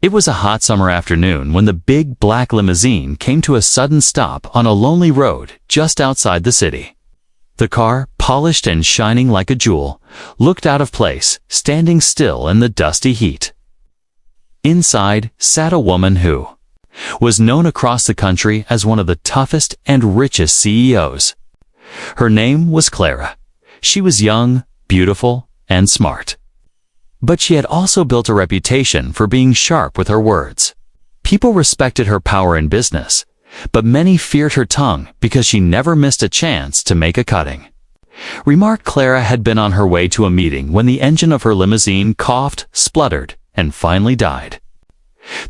It was a hot summer afternoon when the big black limousine came to a sudden stop on a lonely road just outside the city. The car, polished and shining like a jewel, looked out of place, standing still in the dusty heat. Inside sat a woman who was known across the country as one of the toughest and richest CEOs. Her name was Clara. She was young, beautiful, and smart. But she had also built a reputation for being sharp with her words. People respected her power in business, but many feared her tongue because she never missed a chance to make a cutting. Remarked Clara had been on her way to a meeting when the engine of her limousine coughed, spluttered, and finally died.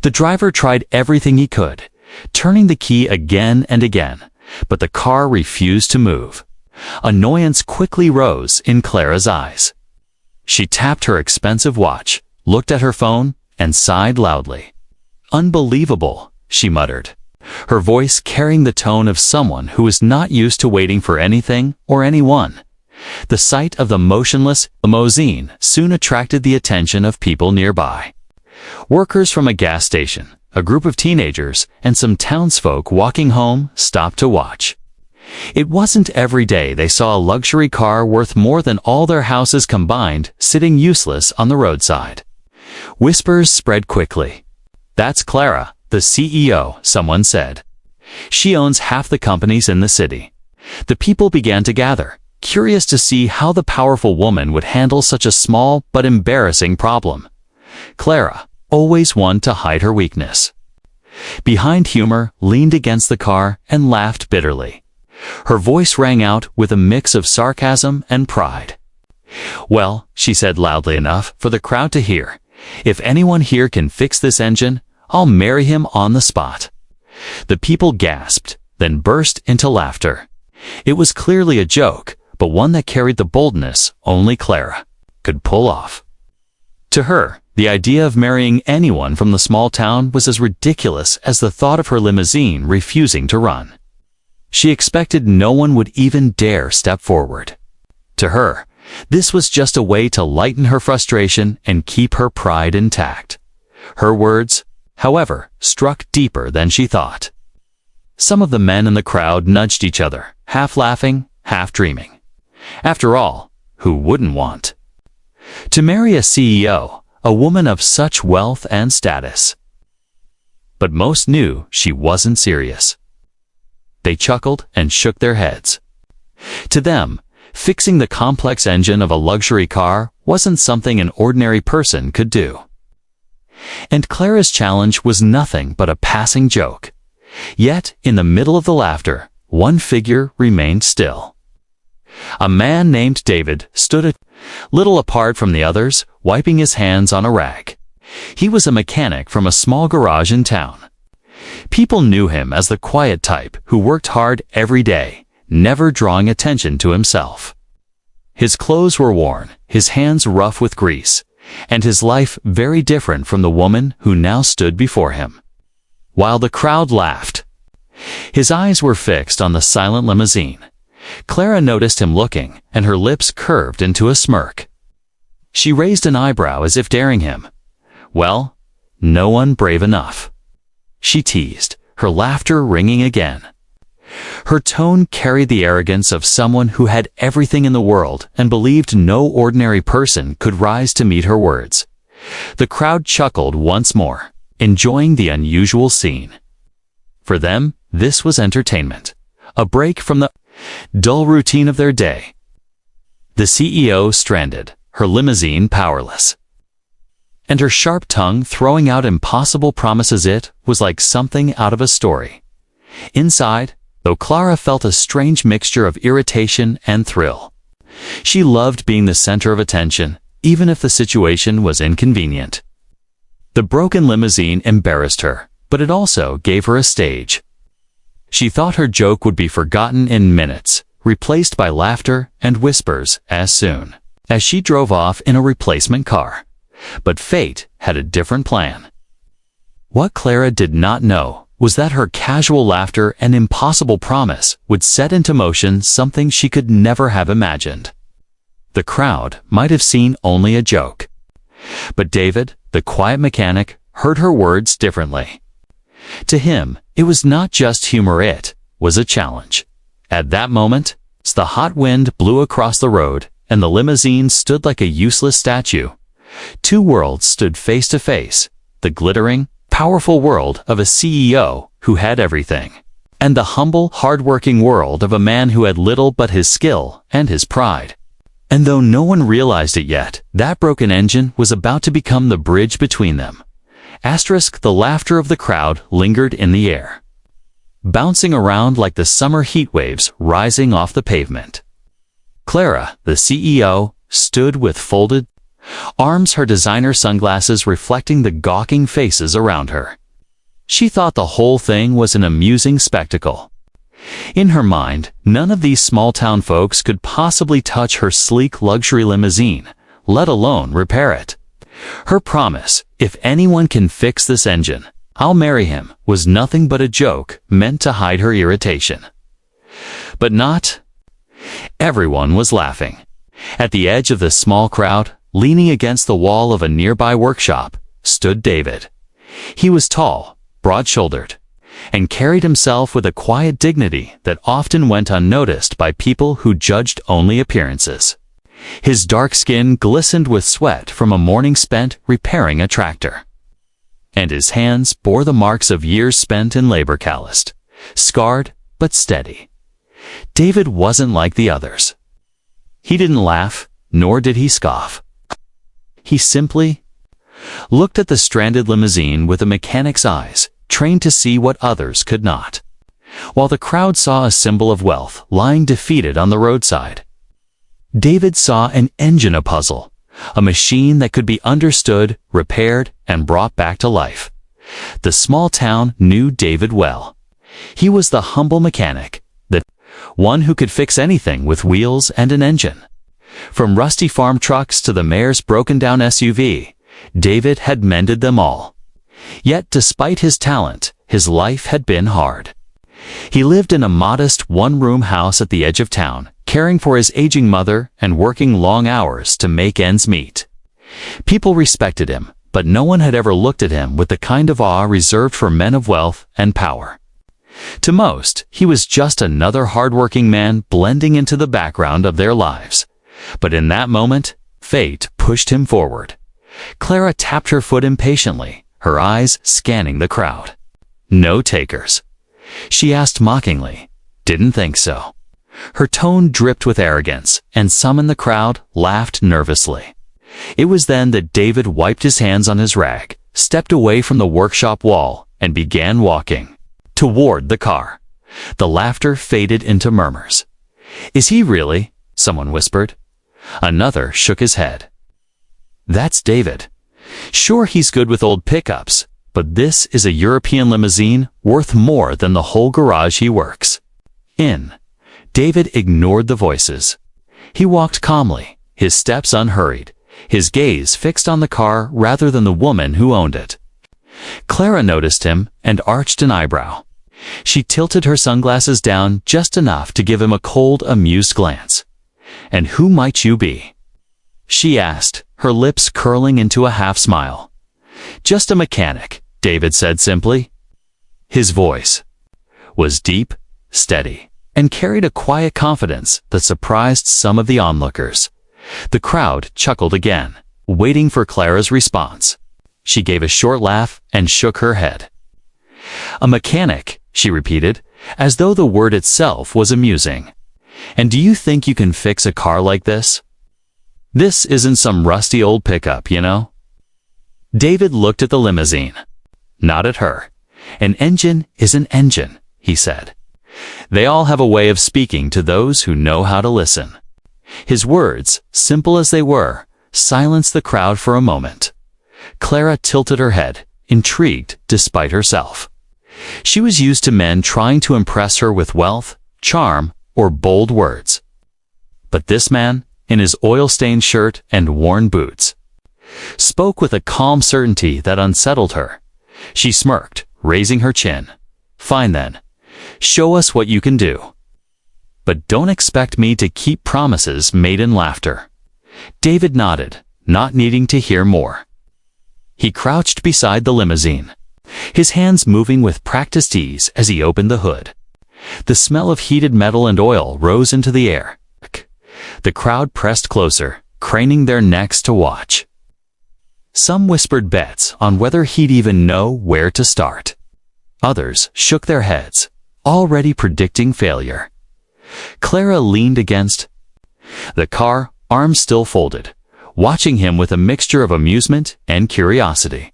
The driver tried everything he could, turning the key again and again, but the car refused to move. Annoyance quickly rose in Clara's eyes. She tapped her expensive watch, looked at her phone, and sighed loudly. "Unbelievable," she muttered, her voice carrying the tone of someone who was not used to waiting for anything or anyone. The sight of the motionless limousine soon attracted the attention of people nearby. Workers from a gas station, a group of teenagers, and some townsfolk walking home stopped to watch. It wasn't every day they saw a luxury car worth more than all their houses combined sitting useless on the roadside. Whispers spread quickly. "That's Clara, the CEO," someone said. "She owns half the companies in the city." The people began to gather, curious to see how the powerful woman would handle such a small but embarrassing problem. Clara, always one to hide her weakness. Behind humor, leaned against the car and laughed bitterly. Her voice rang out with a mix of sarcasm and pride. "Well," she said loudly enough for the crowd to hear, "if anyone here can fix this engine, I'll marry him on the spot." The people gasped, then burst into laughter. It was clearly a joke, but one that carried the boldness only Clara could pull off. To her, the idea of marrying anyone from the small town was as ridiculous as the thought of her limousine refusing to run. She expected no one would even dare step forward. To her, this was just a way to lighten her frustration and keep her pride intact. Her words, however, struck deeper than she thought. Some of the men in the crowd nudged each other, half laughing, half dreaming. After all, who wouldn't want to marry a CEO, a woman of such wealth and status? But most knew she wasn't serious. They chuckled and shook their heads. To them, fixing the complex engine of a luxury car wasn't something an ordinary person could do. And Clara's challenge was nothing but a passing joke. Yet, in the middle of the laughter, one figure remained still. A man named David stood a little apart from the others, wiping his hands on a rag. He was a mechanic from a small garage in town. People knew him as the quiet type who worked hard every day, never drawing attention to himself. His clothes were worn, his hands rough with grease, and his life very different from the woman who now stood before him. While the crowd laughed, his eyes were fixed on the silent limousine. Clara noticed him looking, and her lips curved into a smirk. She raised an eyebrow as if daring him. Well, no one brave enough. She teased, her laughter ringing again. Her tone carried the arrogance of someone who had everything in the world and believed no ordinary person could rise to meet her words. The crowd chuckled once more, enjoying the unusual scene. For them, this was entertainment, a break from the dull routine of their day. The CEO stranded, her limousine powerless, and her sharp tongue throwing out impossible promises. It was like something out of a story. Inside, though, Clara felt a strange mixture of irritation and thrill. She loved being the center of attention, even if the situation was inconvenient. The broken limousine embarrassed her, but it also gave her a stage. She thought her joke would be forgotten in minutes, replaced by laughter and whispers as soon as she drove off in a replacement car. But fate had a different plan. What Clara did not know was that her casual laughter and impossible promise would set into motion something she could never have imagined. The crowd might have seen only a joke. But David, the quiet mechanic, heard her words differently. To him, it was not just humor, it was a challenge. At that moment, the hot wind blew across the road, and the limousine stood like a useless statue. Two worlds stood face to face, the glittering, powerful world of a CEO who had everything, and the humble, hard-working world of a man who had little but his skill and his pride. And though no one realized it yet, that broken engine was about to become the bridge between them. The laughter of the crowd lingered in the air, bouncing around like the summer heat waves rising off the pavement. Clara, the CEO, stood with folded arms, her designer sunglasses reflecting the gawking faces around her. She thought the whole thing was an amusing spectacle. In her mind, none of these small-town folks could possibly touch her sleek luxury limousine, let alone repair it. Her promise, if anyone can fix this engine, I'll marry him, was nothing but a joke meant to hide her irritation. But not. Everyone was laughing. At the edge of the small crowd, leaning against the wall of a nearby workshop, stood David. He was tall, broad-shouldered, and carried himself with a quiet dignity that often went unnoticed by people who judged only appearances. His dark skin glistened with sweat from a morning spent repairing a tractor, and his hands bore the marks of years spent in labor, calloused, scarred, but steady. David wasn't like the others. He didn't laugh, nor did he scoff. He simply looked at the stranded limousine with a mechanic's eyes, trained to see what others could not. While the crowd saw a symbol of wealth lying defeated on the roadside, David saw an engine, a puzzle, a machine that could be understood, repaired, and brought back to life. The small town knew David well. He was the humble mechanic, the one who could fix anything with wheels and an engine. From rusty farm trucks to the mayor's broken-down SUV, David had mended them all. Yet despite his talent, his life had been hard. He lived in a modest one-room house at the edge of town, caring for his aging mother and working long hours to make ends meet. People respected him, but no one had ever looked at him with the kind of awe reserved for men of wealth and power. To most, he was just another hard-working man blending into the background of their lives. But in that moment, fate pushed him forward. Clara tapped her foot impatiently, her eyes scanning the crowd. No takers. She asked mockingly. Didn't think so. Her tone dripped with arrogance, and some in the crowd laughed nervously. It was then that David wiped his hands on his rag, stepped away from the workshop wall, and began walking toward the car. The laughter faded into murmurs. Is he really? Someone whispered. Another shook his head. That's David. Sure, he's good with old pickups, but this is a European limousine worth more than the whole garage he works in. David ignored the voices. He walked calmly, his steps unhurried, his gaze fixed on the car rather than the woman who owned it. Clara noticed him and arched an eyebrow. She tilted her sunglasses down just enough to give him a cold, amused glance. And who might you be? She asked, her lips curling into a half-smile. Just a mechanic, David said simply. His voice was deep, steady, and carried a quiet confidence that surprised some of the onlookers. The crowd chuckled again, waiting for Clara's response. She gave a short laugh and shook her head. A mechanic, she repeated, as though the word itself was amusing. And do you think you can fix a car like this? This isn't some rusty old pickup, you know? David looked at the limousine, not at her. An engine is an engine, he said. They all have a way of speaking to those who know how to listen. His words, simple as they were, silenced the crowd for a moment. Clara tilted her head, intrigued despite herself. She was used to men trying to impress her with wealth, charm, or bold words. But this man, in his oil-stained shirt and worn boots, spoke with a calm certainty that unsettled her. She smirked, raising her chin. Fine then. Show us what you can do. But don't expect me to keep promises made in laughter. David nodded, not needing to hear more. he crouched beside the limousine, his hands moving with practiced ease as he opened the hood. The smell of heated metal and oil rose into the air. The crowd pressed closer, craning their necks to watch. Some whispered bets on whether he'd even know where to start. Others shook their heads, already predicting failure. Clara leaned against the car, arms still folded, watching him with a mixture of amusement and curiosity.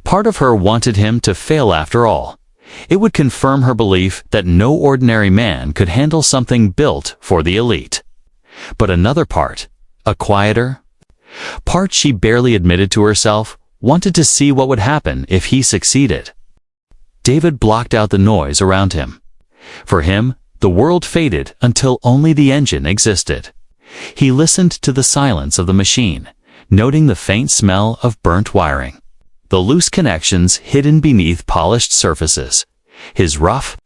Part of her wanted him to fail after all. It would confirm her belief that no ordinary man could handle something built for the elite. But another part, a quieter part she barely admitted to herself, wanted to see what would happen if he succeeded. David blocked out the noise around him. For him, the world faded until only the engine existed. He listened to the silence of the machine, noting the faint smell of burnt wiring, the loose connections hidden beneath polished surfaces. His rough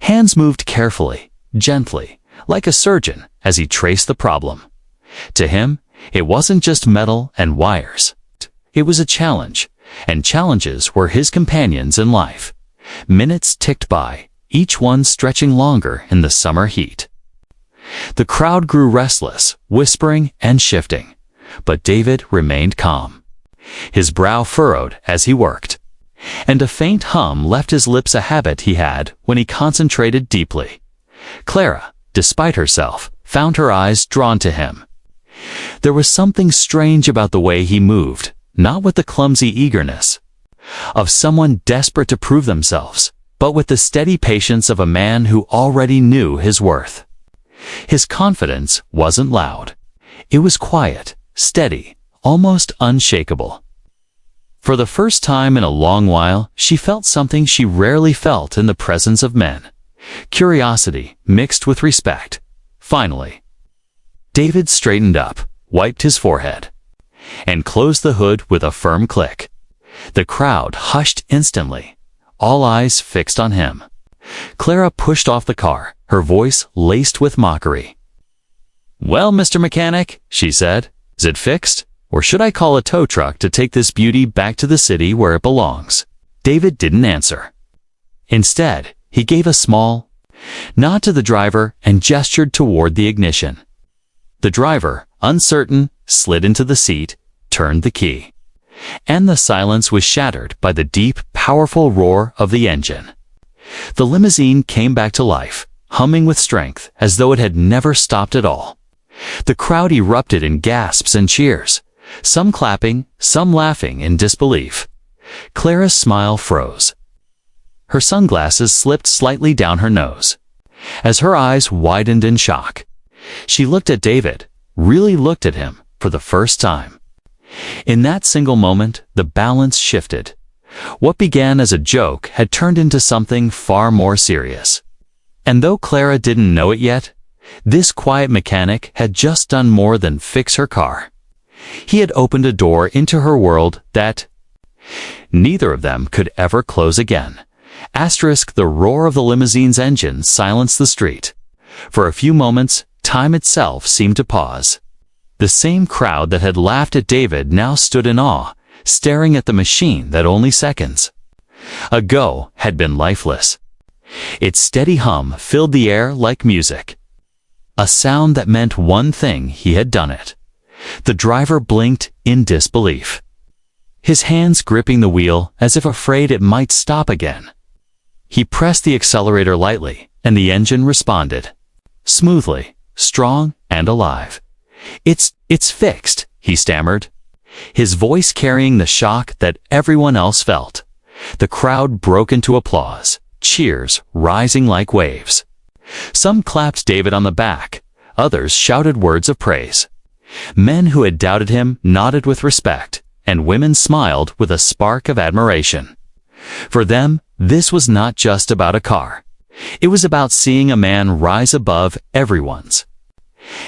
hands moved carefully, gently, like a surgeon as he traced the problem. To him, it wasn't just metal and wires. It was a challenge, and challenges were his companions in life. Minutes ticked by, each one stretching longer in the summer heat. The crowd grew restless, whispering and shifting, but David remained calm. His brow furrowed as he worked, and a faint hum left his lips, a habit he had when he concentrated deeply. Clara, despite herself, found her eyes drawn to him. There was something strange about the way he moved, not with the clumsy eagerness of someone desperate to prove themselves, but with the steady patience of a man who already knew his worth. His confidence wasn't loud. It was quiet, steady, almost unshakable. For the first time in a long while, she felt something she rarely felt in the presence of men. Curiosity mixed with respect. Finally, David straightened up, wiped his forehead, and closed the hood with a firm click. The crowd hushed instantly, all eyes fixed on him. Clara pushed off the car, her voice laced with mockery. "Well, Mr. Mechanic," she said, "is it fixed? Or should I call a tow truck to take this beauty back to the city where it belongs?" David didn't answer. Instead, he gave a small nod to the driver and gestured toward the ignition. The driver, uncertain, slid into the seat, turned the key, and the silence was shattered by the deep, powerful roar of the engine. The limousine came back to life, humming with strength as though it had never stopped at all. The crowd erupted in gasps and cheers, some clapping, some laughing in disbelief. Clara's smile froze. Her sunglasses slipped slightly down her nose. As her eyes widened in shock, she looked at David, really looked at him for the first time. In that single moment, the balance shifted. What began as a joke had turned into something far more serious. And though Clara didn't know it yet, this quiet mechanic had just done more than fix her car. He had opened a door into her world that neither of them could ever close again. The roar of the limousine's engine silenced the street. For a few moments, time itself seemed to pause. The same crowd that had laughed at David now stood in awe, staring at the machine that only seconds ago had been lifeless. Its steady hum filled the air like music. A sound that meant one thing: he had done it. The driver blinked in disbelief, his hands gripping the wheel as if afraid it might stop again. He pressed the accelerator lightly, and the engine responded. Smoothly, strong, and alive. It's fixed," he stammered, his voice carrying the shock that everyone else felt. The crowd broke into applause, cheers rising like waves. Some clapped David on the back, others shouted words of praise. Men who had doubted him nodded with respect, and women smiled with a spark of admiration. For them, this was not just about a car. It was about seeing a man rise above everyone's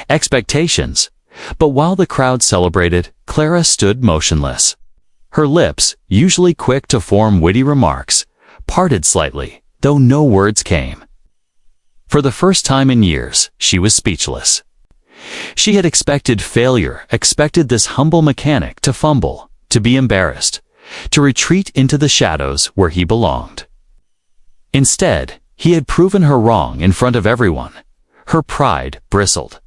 expectations. But while the crowd celebrated, Clara stood motionless. Her lips, usually quick to form witty remarks, parted slightly, though no words came. For the first time in years, she was speechless. She had expected failure, expected this humble mechanic to fumble, to be embarrassed, to retreat into the shadows where he belonged. Instead, he had proven her wrong in front of everyone. Her pride bristled.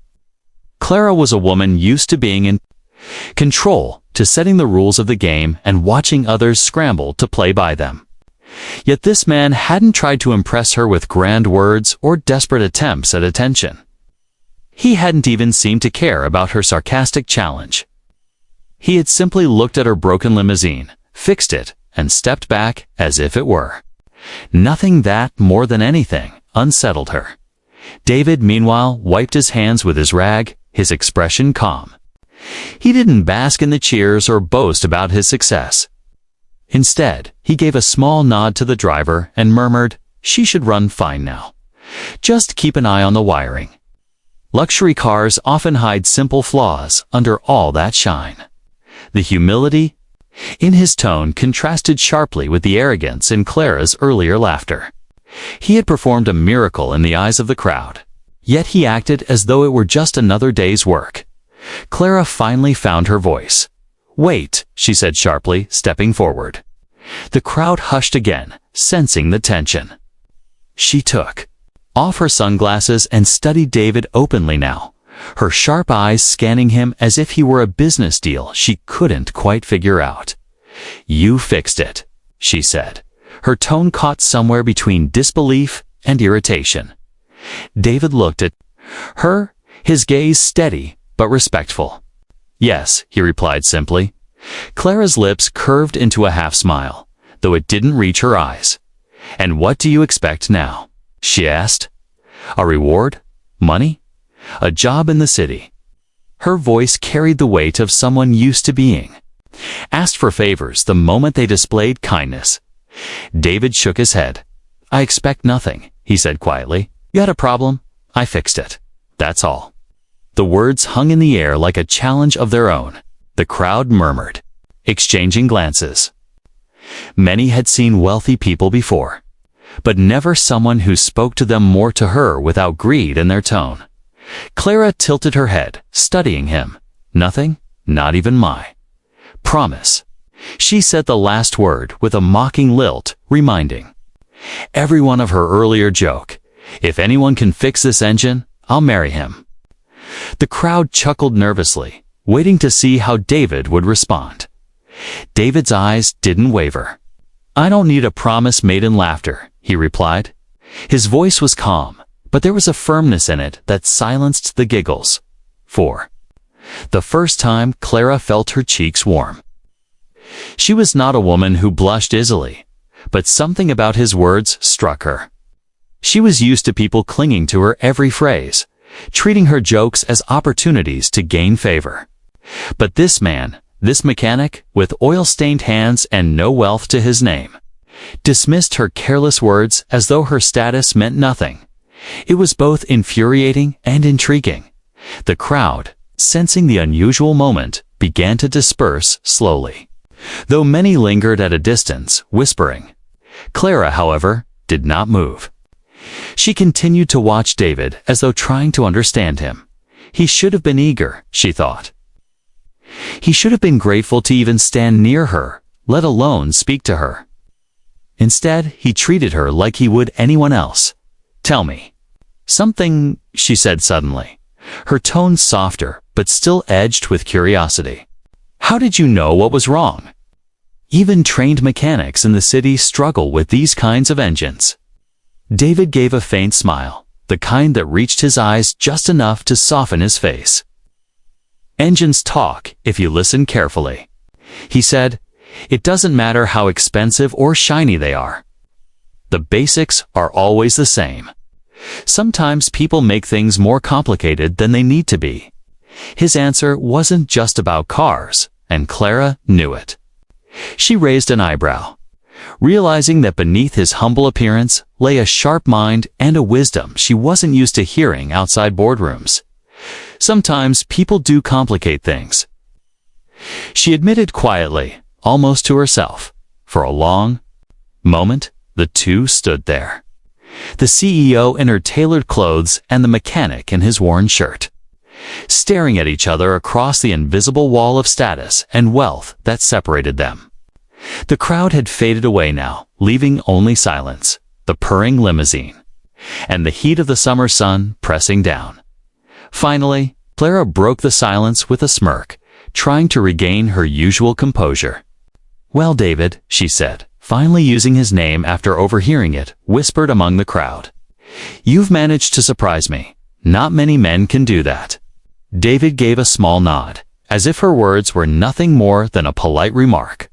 Clara was a woman used to being in control, to setting the rules of the game and watching others scramble to play by them. Yet this man hadn't tried to impress her with grand words or desperate attempts at attention. He hadn't even seemed to care about her sarcastic challenge. He had simply looked at her broken limousine, fixed it, and stepped back as if it were nothing. That, more than anything, unsettled her. David, meanwhile, wiped his hands with his rag, his expression calm. He didn't bask in the cheers or boast about his success. Instead, he gave a small nod to the driver and murmured, "She should run fine now. Just keep an eye on the wiring." Luxury cars often hide simple flaws under all that shine. The humility in his tone contrasted sharply with the arrogance in Clara's earlier laughter. He had performed a miracle in the eyes of the crowd, yet he acted as though it were just another day's work. Clara finally found her voice. "Wait," she said sharply, stepping forward. The crowd hushed again, sensing the tension. She took off her sunglasses and studied David openly now, her sharp eyes scanning him as if he were a business deal she couldn't quite figure out. "You fixed it," she said, her tone caught somewhere between disbelief and irritation. David looked at her, his gaze steady but respectful. "Yes," he replied simply. Clara's lips curved into a half-smile, though it didn't reach her eyes. "And what do you expect now?" she asked. "A reward? Money? A job in the city?" Her voice carried the weight of someone used to being asked for favors the moment they displayed kindness. David shook his head. "I expect nothing," he said quietly. "You had a problem. I fixed it. That's all." The words hung in the air like a challenge of their own. The crowd murmured, exchanging glances. Many had seen wealthy people before, but never someone who spoke to them more to her without greed in their tone. Clara tilted her head, studying him. "Nothing? Not even my promise." She said the last word with a mocking lilt, reminding everyone of her earlier joke. "If anyone can fix this engine, I'll marry him." The crowd chuckled nervously, waiting to see how David would respond. David's eyes didn't waver. "I don't need a promise made in laughter," he replied. His voice was calm, but there was a firmness in it that silenced the giggles. For the first time, Clara felt her cheeks warm. She was not a woman who blushed easily, but something about his words struck her. She was used to people clinging to her every phrase, treating her jokes as opportunities to gain favor. But this man, this mechanic, with oil-stained hands and no wealth to his name, dismissed her careless words as though her status meant nothing. It was both infuriating and intriguing. The crowd, sensing the unusual moment, began to disperse slowly, though many lingered at a distance, whispering. Clara, however, did not move. She continued to watch David as though trying to understand him. He should have been eager, she thought. He should have been grateful to even stand near her, let alone speak to her. Instead, he treated her like he would anyone else. "Tell me something," she said suddenly, her tone softer but still edged with curiosity. "How did you know what was wrong? Even trained mechanics in the city struggle with these kinds of engines." David gave a faint smile, the kind that reached his eyes just enough to soften his face. "Engines talk if you listen carefully," he said. "It doesn't matter how expensive or shiny they are. The basics are always the same. Sometimes people make things more complicated than they need to be." His answer wasn't just about cars, and Clara knew it. She raised an eyebrow, realizing that beneath his humble appearance lay a sharp mind and a wisdom she wasn't used to hearing outside boardrooms. "Sometimes people do complicate things," she admitted quietly, almost to herself. For a long moment, the two stood there. The CEO in her tailored clothes and the mechanic in his worn shirt, staring at each other across the invisible wall of status and wealth that separated them. The crowd had faded away now, leaving only silence, the purring limousine, and the heat of the summer sun pressing down. Finally, Clara broke the silence with a smirk, trying to regain her usual composure. "Well, David," she said, finally using his name after overhearing it whispered among the crowd. "You've managed to surprise me. Not many men can do that." David gave a small nod, as if her words were nothing more than a polite remark.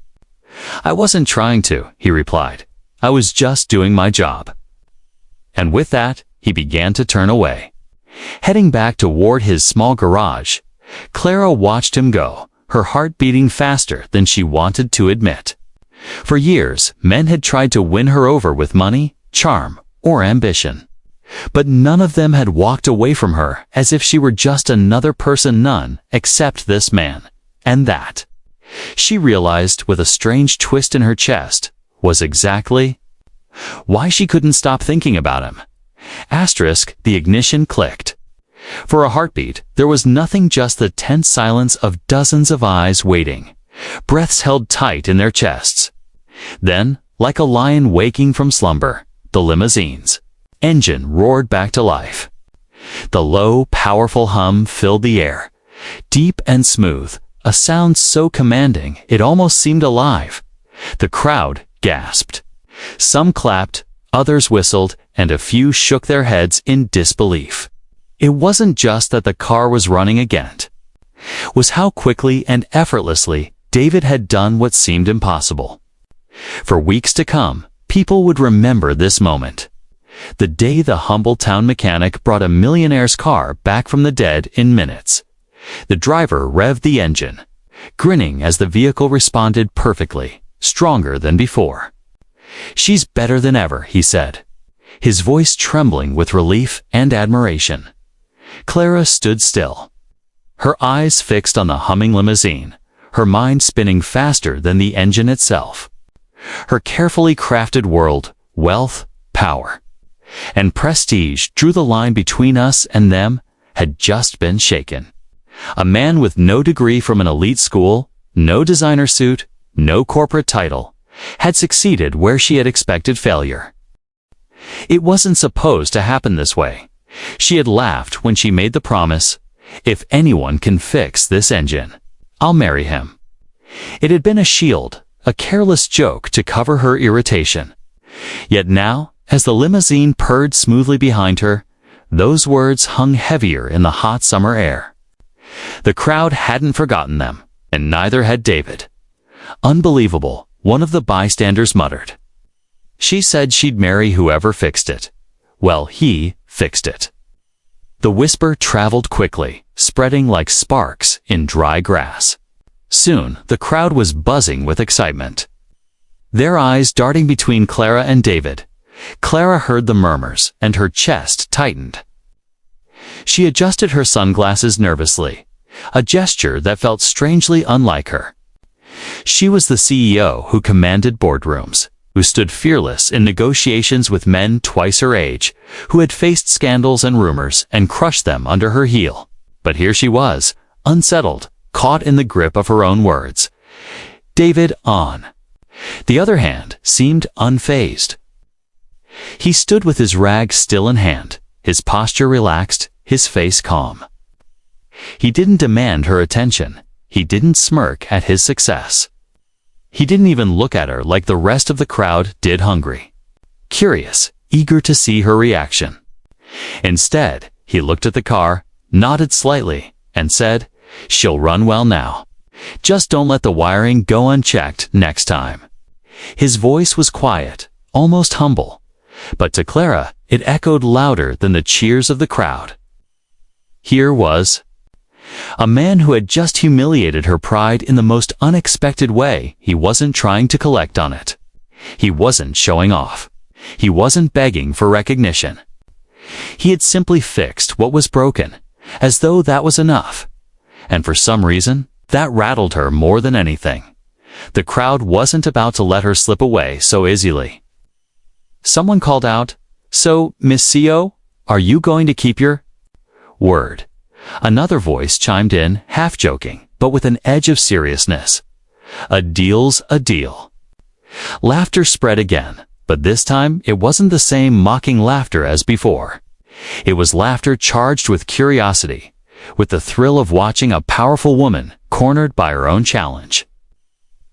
"I wasn't trying to," he replied. "I was just doing my job." And with that, he began to turn away. Heading back toward his small garage, Clara watched him go, her heart beating faster than she wanted to admit. For years, men had tried to win her over with money, charm, or ambition. But none of them had walked away from her as if she were just another person, none except this man. And that, she realized with a strange twist in her chest, was exactly why she couldn't stop thinking about him. The ignition clicked. For a heartbeat, there was nothing, just the tense silence of dozens of eyes waiting, breaths held tight in their chests. Then, like a lion waking from slumber, the limousine's engine roared back to life. The low, powerful hum filled the air, deep and smooth, a sound so commanding it almost seemed alive. The crowd gasped. Some clapped, others whistled, and a few shook their heads in disbelief. It wasn't just that the car was running again. It was how quickly and effortlessly David had done what seemed impossible. For weeks to come, people would remember this moment. The day the humble town mechanic brought a millionaire's car back from the dead in minutes. The driver revved the engine, grinning as the vehicle responded perfectly, stronger than before. "She's better than ever," he said, his voice trembling with relief and admiration. Clara stood still, her eyes fixed on the humming limousine, her mind spinning faster than the engine itself. Her carefully crafted world, wealth, power, and prestige drew the line between us and them, had just been shaken. A man with no degree from an elite school, no designer suit, no corporate title, had succeeded where she had expected failure. It wasn't supposed to happen this way. She had laughed when she made the promise, "If anyone can fix this engine, I'll marry him." It had been a shield, a careless joke to cover her irritation. Yet now, as the limousine purred smoothly behind her, those words hung heavier in the hot summer air. The crowd hadn't forgotten them, and neither had David. "Unbelievable," one of the bystanders muttered. "She said she'd marry whoever fixed it. Well, he fixed it." The whisper traveled quickly, spreading like sparks in dry grass. Soon, the crowd was buzzing with excitement, their eyes darting between Clara and David. Clara heard the murmurs, and her chest tightened. She adjusted her sunglasses nervously, a gesture that felt strangely unlike her. She was the CEO who commanded boardrooms, who stood fearless in negotiations with men twice her age, who had faced scandals and rumors and crushed them under her heel. But here she was, unsettled, caught in the grip of her own words. David, on the other hand, seemed unfazed. He stood with his rag still in hand, his posture relaxed, his face calm. He didn't demand her attention. He didn't smirk at his success. He didn't even look at her like the rest of the crowd did, hungry, curious, eager to see her reaction. Instead, he looked at the car, nodded slightly, and said, "She'll run well now. Just don't let the wiring go unchecked next time." His voice was quiet, almost humble, but to Clara, it echoed louder than the cheers of the crowd. Here was a man who had just humiliated her pride in the most unexpected way. He wasn't trying to collect on it. He wasn't showing off. He wasn't begging for recognition. He had simply fixed what was broken, as though that was enough. And for some reason, that rattled her more than anything. The crowd wasn't about to let her slip away so easily. Someone called out, "So, Miss CO, are you going to keep your word?" Another voice chimed in, half joking, but with an edge of seriousness. "A deal's a deal. Laughter spread again, but this time it wasn't the same mocking laughter as before. It was laughter charged with curiosity, with the thrill of watching a powerful woman cornered by her own challenge.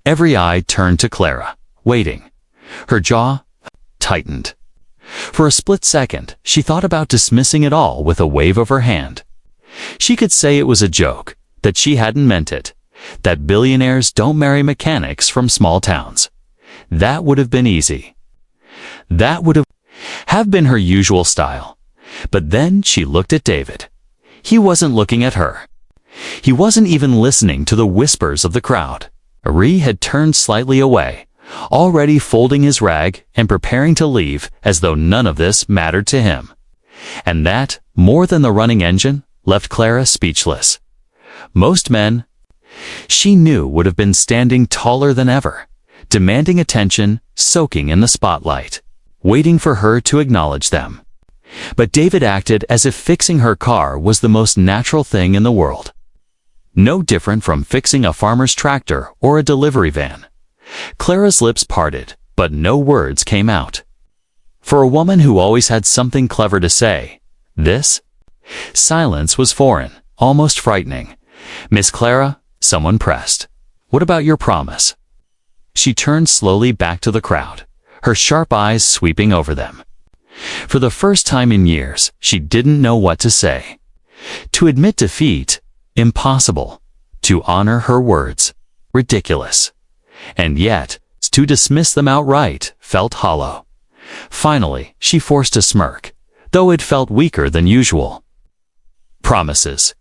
Every eye turned to Clara, waiting. Her jaw tightened. For a split second, she thought about dismissing it all with a wave of her hand. She could say it was a joke, that she hadn't meant it, that billionaires don't marry mechanics from small towns. That would have been easy. That would have been her usual style. But then she looked at David. He wasn't looking at her. He wasn't even listening to the whispers of the crowd. Ari had turned slightly away, already folding his rag and preparing to leave as though none of this mattered to him. And that, more than the running engine, left Clara speechless. Most men, she knew, would have been standing taller than ever, demanding attention, soaking in the spotlight, waiting for her to acknowledge them. But David acted as if fixing her car was the most natural thing in the world. No different from fixing a farmer's tractor or a delivery van. Clara's lips parted, but no words came out. For a woman who always had something clever to say, this silence was foreign, almost frightening. "Miss Clara," someone pressed. "What about your promise?" She turned slowly back to the crowd, her sharp eyes sweeping over them. For the first time in years, she didn't know what to say. To admit defeat, impossible. To honor her words, ridiculous. And yet, to dismiss them outright felt hollow. Finally, she forced a smirk, though it felt weaker than usual. "Promises.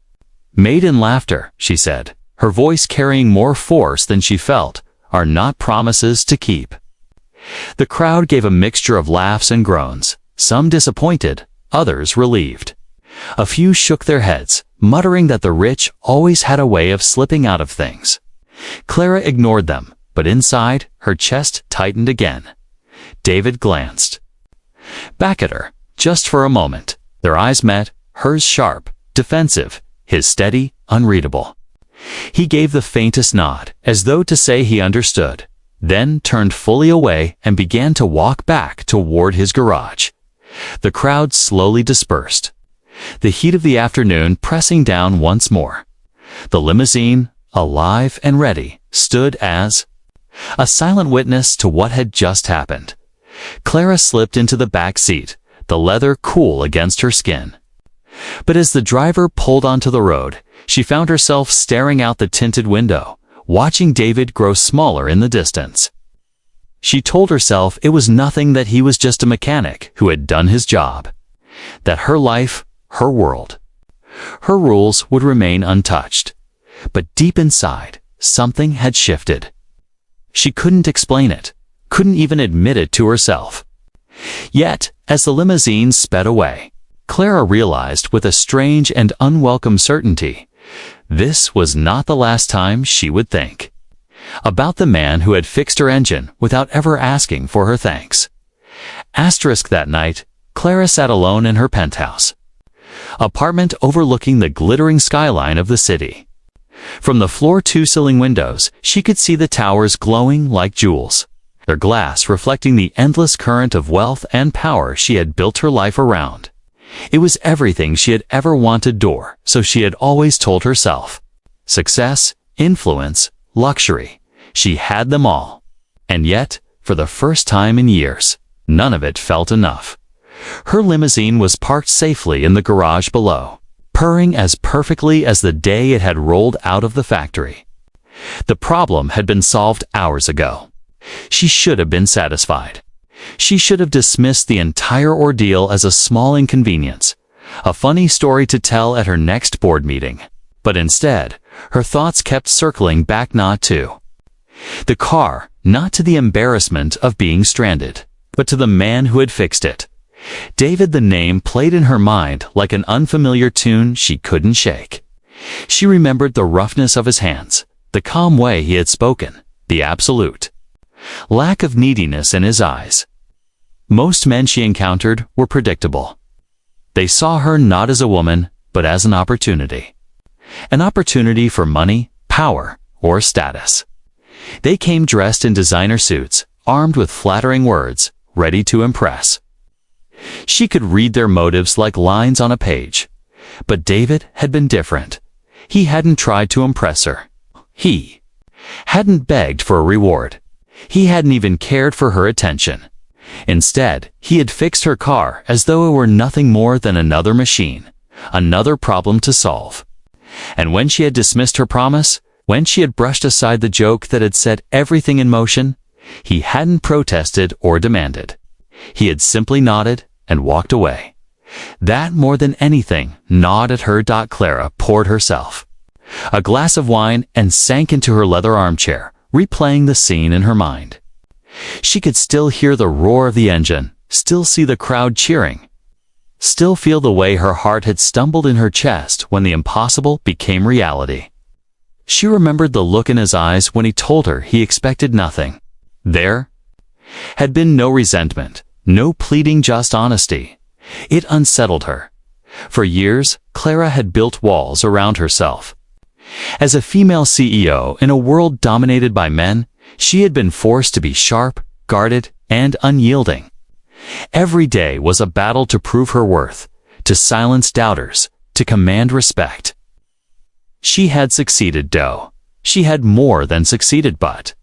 Made in laughter," she said, her voice carrying more force than she felt, "are not promises to keep." The crowd gave a mixture of laughs and groans, some disappointed, others relieved. A few shook their heads, muttering that the rich always had a way of slipping out of things. Clara ignored them, but inside, her chest tightened again. David glanced back at her, just for a moment. Their eyes met, hers sharp, defensive, his steady, unreadable. He gave the faintest nod, as though to say he understood, then turned fully away and began to walk back toward his garage. The crowd slowly dispersed, the heat of the afternoon pressing down once more. The limousine, alive and ready, stood as a silent witness to what had just happened. Clara slipped into the back seat, the leather cool against her skin. But as the driver pulled onto the road, she found herself staring out the tinted window, watching David grow smaller in the distance. She told herself it was nothing, that he was just a mechanic who had done his job, that her life, her world, her rules would remain untouched. But deep inside, something had shifted. She couldn't explain it, couldn't even admit it to herself. Yet, as the limousine sped away, Clara realized with a strange and unwelcome certainty, this was not the last time she would think about the man who had fixed her engine without ever asking for her thanks. That night, Clara sat alone in her penthouse apartment overlooking the glittering skyline of the city. From the floor-to-ceiling windows, she could see the towers glowing like jewels, their glass reflecting the endless current of wealth and power she had built her life around. It was everything she had ever wanted, so she had always told herself. Success, influence, luxury. She had them all. And yet, for the first time in years, none of it felt enough. Her limousine was parked safely in the garage below, purring as perfectly as the day it had rolled out of the factory. The problem had been solved hours ago. She should have been satisfied. She should have dismissed the entire ordeal as a small inconvenience, a funny story to tell at her next board meeting. But instead, her thoughts kept circling back not to the car, not to the embarrassment of being stranded, but to the man who had fixed it. David, the name played in her mind like an unfamiliar tune she couldn't shake. She remembered the roughness of his hands, the calm way he had spoken, the absolute lack of neediness in his eyes. Most men she encountered were predictable. They saw her not as a woman, but as an opportunity. An opportunity for money, power, or status. They came dressed in designer suits, armed with flattering words, ready to impress. She could read their motives like lines on a page. But David had been different. He hadn't tried to impress her. He hadn't begged for a reward. He hadn't even cared for her attention. Instead, he had fixed her car as though it were nothing more than another machine, another problem to solve. And when she had dismissed her promise, when she had brushed aside the joke that had set everything in motion, he hadn't protested or demanded. He had simply nodded and walked away. That, more than anything, gnawed at her. Clara poured herself a glass of wine and sank into her leather armchair, replaying the scene in her mind. She could still hear the roar of the engine, still see the crowd cheering, still feel the way her heart had stumbled in her chest when the impossible became reality. She remembered the look in his eyes when he told her he expected nothing. There had been no resentment, no pleading, just honesty. It unsettled her. For years, Clara had built walls around herself. As a female CEO in a world dominated by men, she had been forced to be sharp, guarded, and unyielding. Every day was a battle to prove her worth, to silence doubters, to command respect. She had succeeded, though. She had more than succeeded, but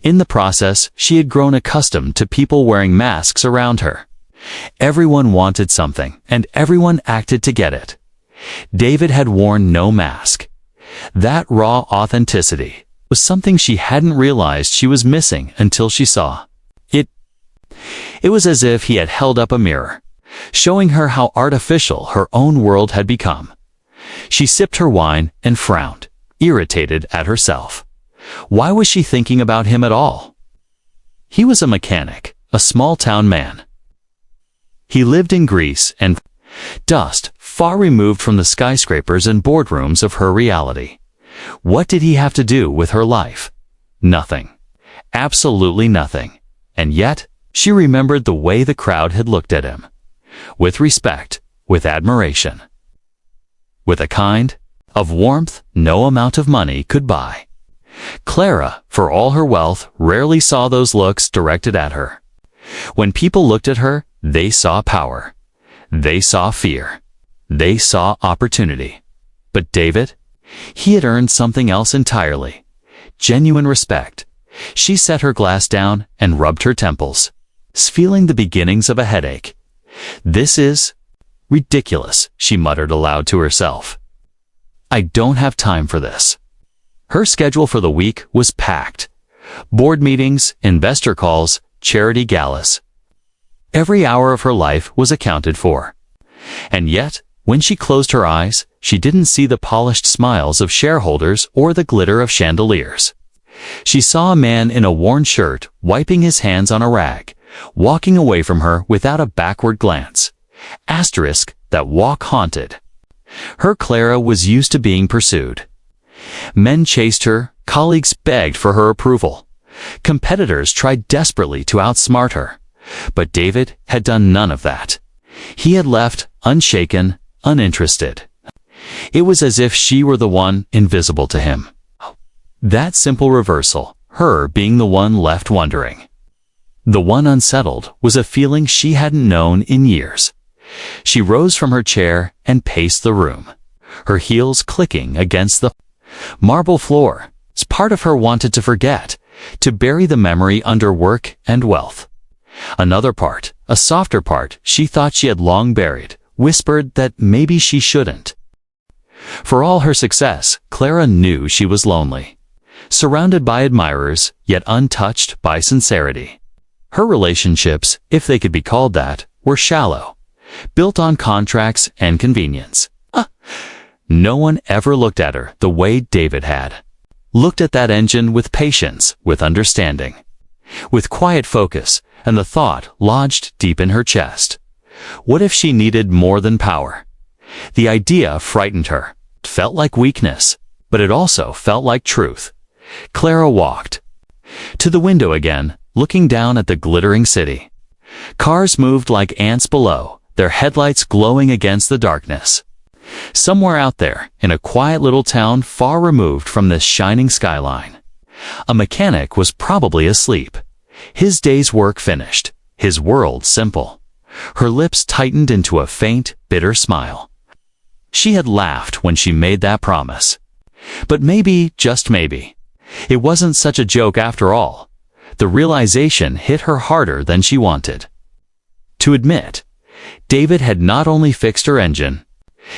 in the process, she had grown accustomed to people wearing masks around her. Everyone wanted something, and everyone acted to get it. David had worn no mask. That raw authenticity was something she hadn't realized she was missing until she saw it. It was as if he had held up a mirror, showing her how artificial her own world had become. She sipped her wine and frowned, irritated at herself. Why was she thinking about him at all? He was a mechanic, a small-town man. He lived in Greece and dust, far removed from the skyscrapers and boardrooms of her reality. What did he have to do with her life? Nothing. Absolutely nothing. And yet, she remembered the way the crowd had looked at him. With respect, with admiration. With a kind of warmth no amount of money could buy. Clara, for all her wealth, rarely saw those looks directed at her. When people looked at her, they saw power. They saw fear. They saw opportunity. But David? He had earned something else entirely. Genuine respect. She set her glass down and rubbed her temples, feeling the beginnings of a headache. This is ridiculous, she muttered aloud to herself. I don't have time for this. Her schedule for the week was packed. Board meetings, investor calls, charity galas. Every hour of her life was accounted for. And yet, when she closed her eyes, she didn't see the polished smiles of shareholders or the glitter of chandeliers. She saw a man in a worn shirt wiping his hands on a rag, walking away from her without a backward glance. Asterisk, that walk haunted. Her Clara was used to being pursued. Men chased her, colleagues begged for her approval. Competitors tried desperately to outsmart her. But David had done none of that. He had left, unshaken, uninterested. It was as if she were the one invisible to him. That simple reversal, her being the one left wondering, the one unsettled, was a feeling she hadn't known in years. She rose from her chair and paced the room, her heels clicking against the marble floor. Part of her wanted to forget, to bury the memory under work and wealth. Another part, a softer part she thought she had long buried, whispered that maybe she shouldn't. For all her success, Clara knew she was lonely. Surrounded by admirers, yet untouched by sincerity. Her relationships, if they could be called that, were shallow, built on contracts and convenience. No one ever looked at her the way David had. Looked at that engine with patience, with understanding, with quiet focus, and the thought lodged deep in her chest. What if she needed more than power? The idea frightened her. It felt like weakness, but it also felt like truth. Clara walked to the window again, looking down at the glittering city. Cars moved like ants below, their headlights glowing against the darkness. Somewhere out there, in a quiet little town far removed from this shining skyline, a mechanic was probably asleep. His day's work finished, his world simple. Her lips tightened into a faint, bitter smile. She had laughed when she made that promise. But maybe, just maybe, it wasn't such a joke after all. The realization hit her harder than she wanted to admit. David had not only fixed her engine,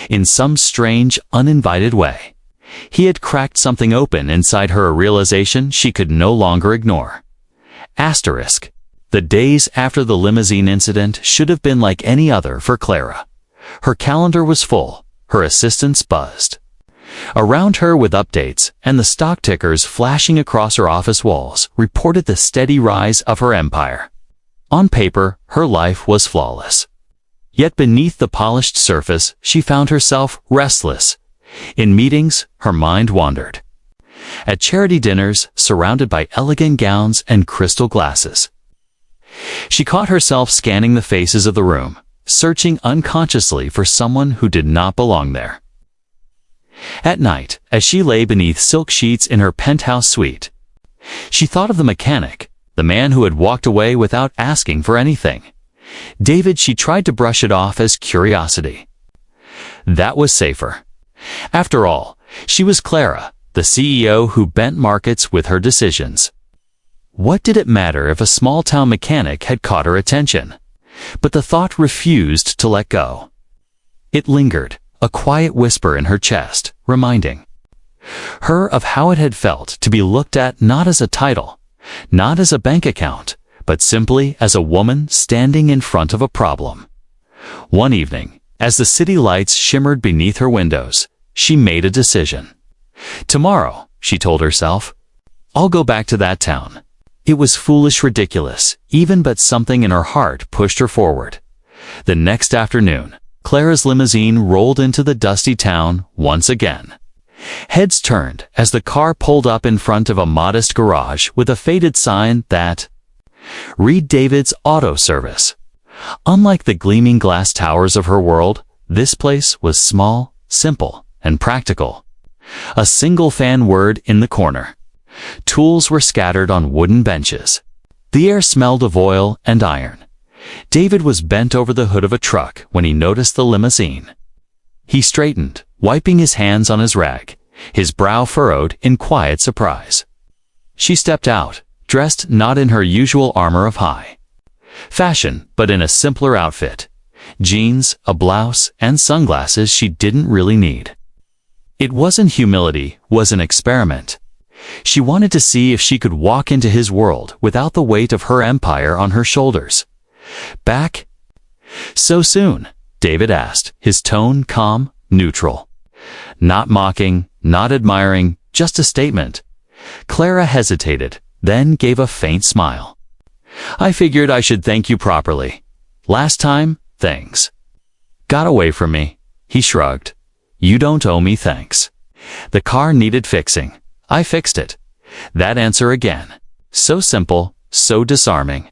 in some strange, uninvited way, he had cracked something open inside her, a realization she could no longer ignore. Asterisk. The days after the limousine incident should have been like any other for Clara. Her calendar was full, her assistants buzzed around her with updates, and the stock tickers flashing across her office walls reported the steady rise of her empire. On paper, her life was flawless. Yet beneath the polished surface, she found herself restless. In meetings, her mind wandered. At charity dinners, surrounded by elegant gowns and crystal glasses, she caught herself scanning the faces of the room, searching unconsciously for someone who did not belong there. At night, as she lay beneath silk sheets in her penthouse suite, she thought of the mechanic, the man who had walked away without asking for anything. David, she tried to brush it off as curiosity. That was safer. After all, she was Clara, the CEO who bent markets with her decisions. What did it matter if a small-town mechanic had caught her attention? But the thought refused to let go. It lingered, a quiet whisper in her chest, reminding her of how it had felt to be looked at not as a title, not as a bank account, but simply as a woman standing in front of a problem. One evening, as the city lights shimmered beneath her windows, she made a decision. Tomorrow, she told herself, I'll go back to that town. It was foolish, ridiculous, even, but something in her heart pushed her forward. The next afternoon, Clara's limousine rolled into the dusty town once again. Heads turned as the car pulled up in front of a modest garage with a faded sign that read David's Auto Service. Unlike the gleaming glass towers of her world, this place was small, simple, and practical. A single fan word in the corner. Tools were scattered on wooden benches. The air smelled of oil and iron. David was bent over the hood of a truck when he noticed the limousine. He straightened, wiping his hands on his rag, his brow furrowed in quiet surprise. She stepped out, dressed not in her usual armor of high fashion, but in a simpler outfit. Jeans, a blouse, and sunglasses she didn't really need. It wasn't humility, was an experiment. She wanted to see if she could walk into his world without the weight of her empire on her shoulders. Back so soon? David asked, his tone calm, neutral. Not mocking, not admiring, just a statement. Clara hesitated, then gave a faint smile. I figured I should thank you properly. Last time, things got away from me. He shrugged. You don't owe me thanks. The car needed fixing. I fixed it. That answer again. So simple, so disarming.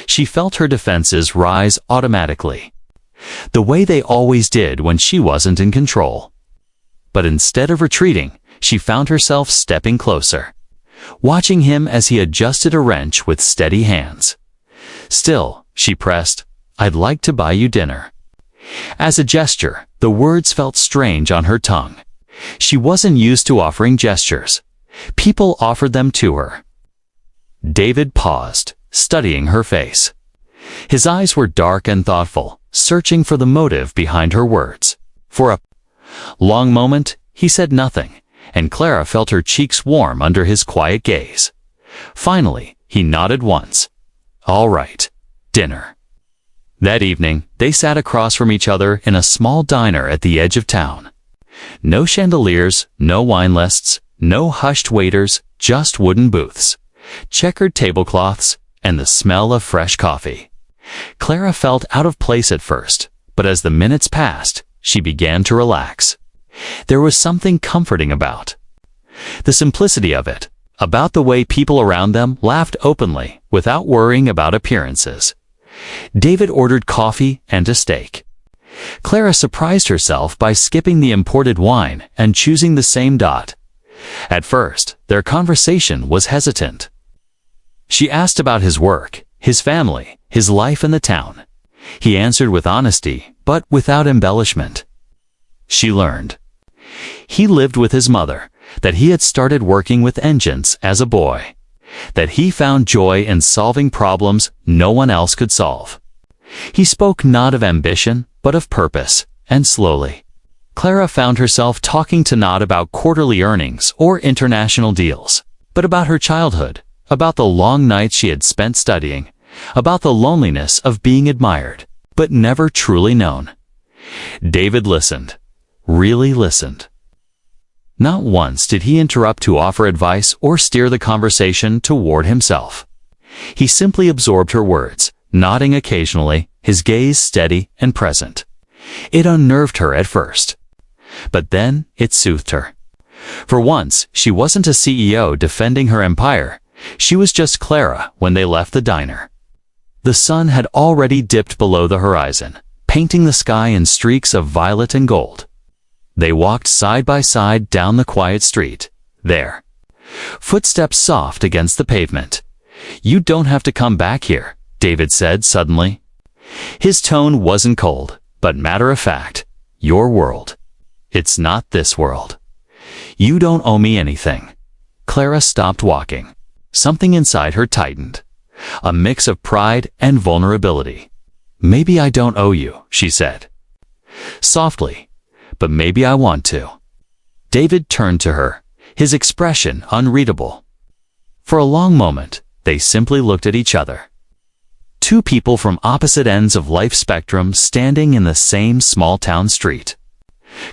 She felt her defenses rise automatically, the way they always did when she wasn't in control. But instead of retreating, she found herself stepping closer, watching him as he adjusted a wrench with steady hands. Still, she pressed, I'd like to buy you dinner. As a gesture, the words felt strange on her tongue. She wasn't used to offering gestures. People offered them to her. David paused, studying her face. His eyes were dark and thoughtful, searching for the motive behind her words. For a long moment, he said nothing, and Clara felt her cheeks warm under his quiet gaze. Finally, he nodded once. All right, dinner. That evening, they sat across from each other in a small diner at the edge of town. No chandeliers, no wine lists, no hushed waiters, just wooden booths, checkered tablecloths, and the smell of fresh coffee. Clara felt out of place at first, but as the minutes passed, she began to relax. There was something comforting about the simplicity of it, about the way people around them laughed openly without worrying about appearances. David ordered coffee and a steak. Clara surprised herself by skipping the imported wine and choosing the same dot. At first, their conversation was hesitant. She asked about his work, his family, his life in the town. He answered with honesty, but without embellishment. She learned. He lived with his mother, that he had started working with engines as a boy, that he found joy in solving problems no one else could solve. He spoke not of ambition, but of purpose, and slowly, Clara found herself talking to not about quarterly earnings or international deals, but about her childhood, about the long nights she had spent studying, about the loneliness of being admired, but never truly known. David listened, really listened. Not once did he interrupt to offer advice or steer the conversation toward himself. He simply absorbed her words, nodding occasionally, his gaze steady and present. It unnerved her at first, but then it soothed her. For once, she wasn't a CEO defending her empire. She was just Clara when they left the diner. The sun had already dipped below the horizon, painting the sky in streaks of violet and gold. They walked side by side down the quiet street. There. Footsteps soft against the pavement. "You don't have to come back here," David said suddenly. His tone wasn't cold, but matter-of-fact. "Your world. It's not this world. You don't owe me anything." Clara stopped walking. Something inside her tightened. A mix of pride and vulnerability. "Maybe I don't owe you," she said. Softly, "but maybe I want to." David turned to her, his expression unreadable. For a long moment, they simply looked at each other. Two people from opposite ends of life spectrum standing in the same small-town street.